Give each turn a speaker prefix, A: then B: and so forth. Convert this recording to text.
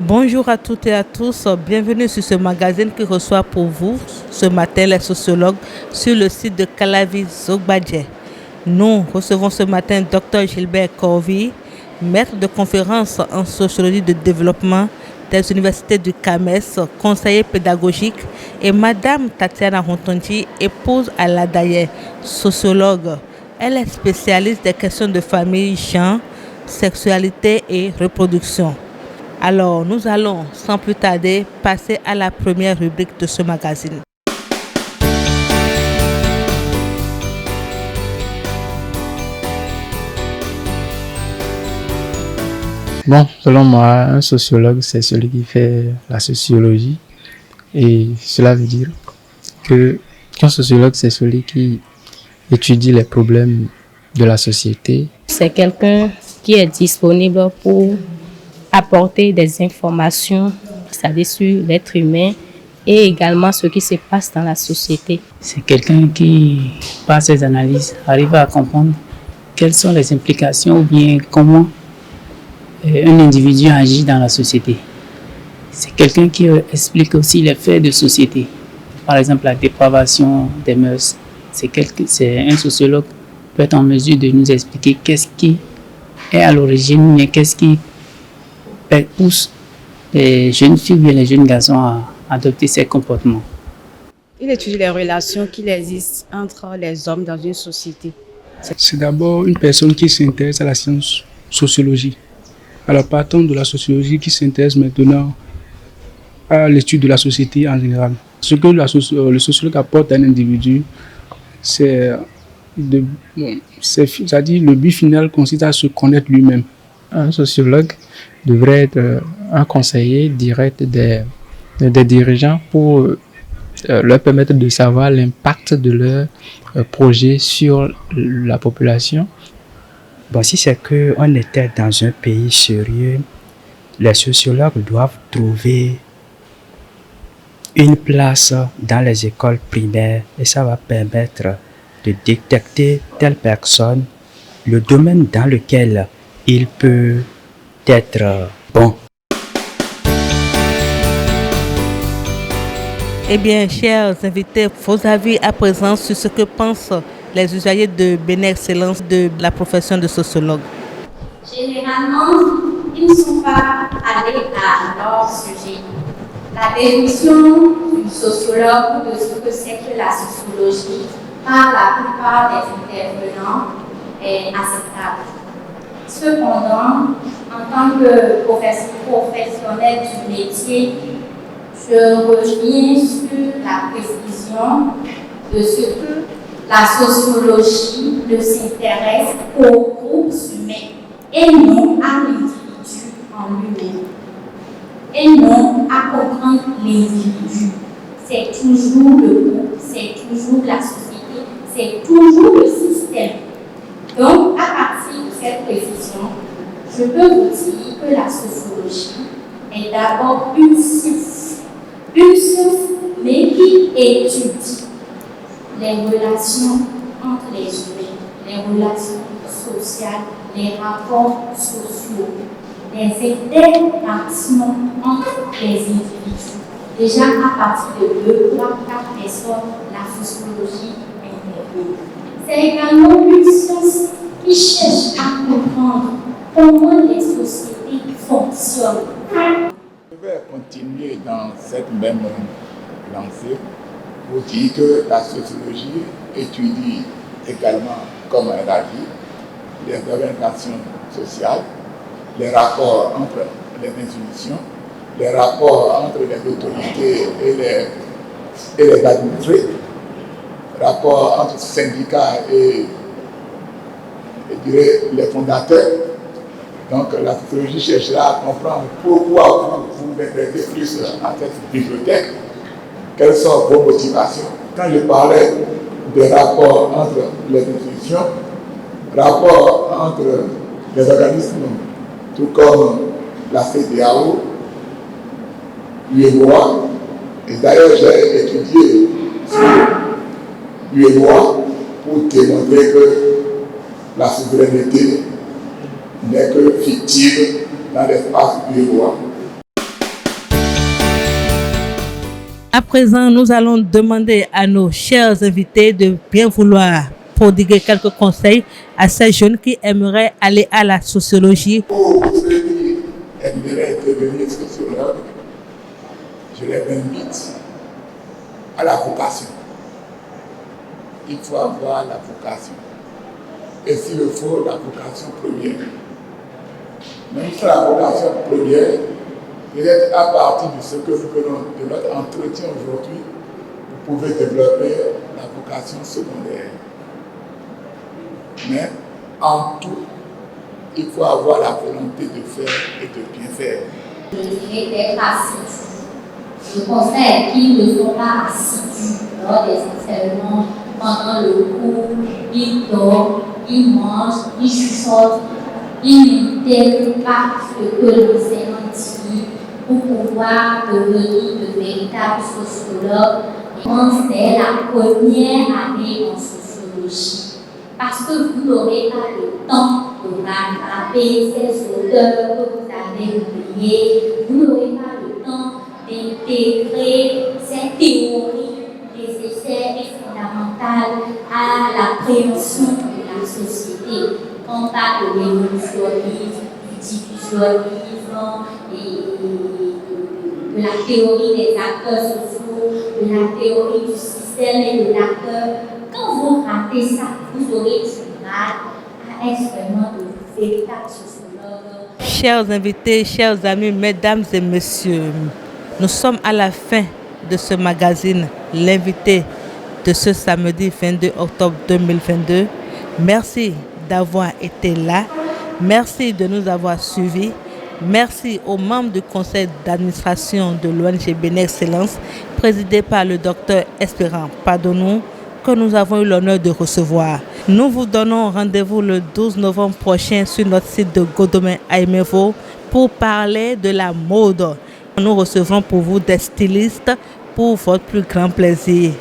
A: Bonjour à toutes et à tous, bienvenue sur ce magazine qui reçoit pour vous ce matin les sociologues sur le site de Calavi Zogbadje. Nous recevons ce matin Dr Gilbert Corvi, maître de conférence en sociologie de développement des universités du CAMES, conseiller pédagogique, et Madame Tatiana Rontondi, épouse à l'Adaye, sociologue. Elle est spécialiste des questions de famille, genre, sexualité et reproduction. Alors, nous allons sans plus tarder passer à la première rubrique de ce magazine.
B: Bon, selon moi, un sociologue, c'est celui qui fait la sociologie. Et cela veut dire qu'un sociologue, c'est celui qui étudie les problèmes de la société.
C: C'est quelqu'un qui est disponible pour apporter des informations, c'est-à-dire sur l'être humain et également ce qui se passe dans la société.
D: C'est quelqu'un qui, par ses analyses, arrive à comprendre quelles sont les implications ou bien comment un individu agit dans la société. C'est quelqu'un qui explique aussi les faits de société. Par exemple, la dépravation des mœurs. C'est un sociologue qui peut être en mesure de nous expliquer qu'est-ce qui est à l'origine, mais qu'est-ce qui pousse les jeunes filles ou les jeunes garçons à adopter ces comportements.
E: Il étudie les relations qu'il existe entre les hommes dans une société.
F: C'est d'abord une personne qui s'intéresse à la science sociologie. Alors partant de la sociologie qui s'intéresse maintenant à l'étude de la société en général. Ce que le sociologue apporte à un individu, c'est-à-dire le but final consiste à se connaître lui-même.
B: Un sociologue devrait être un conseiller direct des dirigeants pour leur permettre de savoir l'impact de leur projet sur la population.
G: Bon, si c'est qu'on était dans un pays sérieux, les sociologues doivent trouver une place dans les écoles primaires et ça va permettre de détecter telle personne, le domaine dans lequel il peut être bon.
A: Eh bien, chers invités, vos avis à présent sur ce que pensent les usagers de Béné-Excellence de la profession de sociologue.
H: Généralement, ils ne sont pas allés à leur sujet. La définition du sociologue de ce que c'est que la sociologie par la plupart des intervenants est acceptable. Cependant, en tant que professionnel du métier, je reviens sur la précision de ce que la sociologie ne s'intéresse qu'aux groupes humains et non à l'individu en lui-même. Et non à comprendre l'individu. C'est toujours le groupe, c'est toujours la société, c'est toujours le système. Donc, à partir de cette précision, je peux vous dire que la sociologie est d'abord une science, mais qui étudie les relations entre les humains, les relations sociales, les rapports sociaux, les interactions entre les individus. Déjà à partir de 2, 3, 4 personnes, la sociologie intervient. C'est également une science qui cherche à comprendre comment les sociétés fonctionnent.
I: Je vais continuer dans cette même lancée pour dire que la sociologie étudie également, comme elle a dit, les orientations sociales, les rapports entre les institutions, les rapports entre les autorités et les administrés, rapports entre syndicats et je dirais les fondateurs. Donc la sociologie cherchera à comprendre pourquoi vous vous intéressez plus à cette bibliothèque, quelles sont vos motivations. Quand je parlais des rapports entre les institutions, rapports entre les organismes, tout comme la CEDEAO, l'UEMOA, et d'ailleurs j'ai étudié sur l'UEMOA pour démontrer que la souveraineté n'est que fictive dans l'espace UEMOA.
A: À présent, nous allons demander à nos chers invités de bien vouloir prodiguer quelques conseils à ces jeunes qui aimeraient aller à la sociologie.
I: Pour ceux qui aimeraient devenir sociologue, je les invite à la vocation. Il faut avoir la vocation. Et s'il le faut, la vocation première. Même si la vocation première, peut-être à partir de ce que nous venons de notre entretien aujourd'hui, vous pouvez développer la vocation secondaire. Mais en tout, il faut avoir la volonté de faire et de bien faire.
H: Je dirais d'être assidus. Je conseille qu'ils ne sont pas assidus lors des enseignements, pendant le cours, ils dorment, ils mangent, ils chuchotent, ils n'intègrent pas ce que l'enseignant dit pour pouvoir devenir de véritables sociologues. Je pense dès la première année en sociologie. Parce que vous n'aurez pas le temps de rattraper ces auteurs que vous avez oubliés, vous n'aurez pas le temps d'intégrer ces théories nécessaires et fondamentales à la préhension de la société. On parle de l'évolutionnisme, du diffusionnisme, de la théorie des acteurs sociaux, de la théorie du système et de l'acteur. Quand vous ratez ça, vous aurez du mal à être vraiment de véritables sociologues.
A: Chers invités, chers amis, mesdames et messieurs, nous sommes à la fin de ce magazine, l'invité de ce samedi 22 octobre 2022. Merci d'avoir été là. Merci de nous avoir suivis. Merci aux membres du conseil d'administration de l'ONG Bénexcellence, présidé par le docteur Espérant Padonou, que nous avons eu l'honneur de recevoir. Nous vous donnons rendez-vous le 12 novembre prochain sur notre site de Godomain Aimevo pour parler de la mode. Nous recevrons pour vous des stylistes pour votre plus grand plaisir.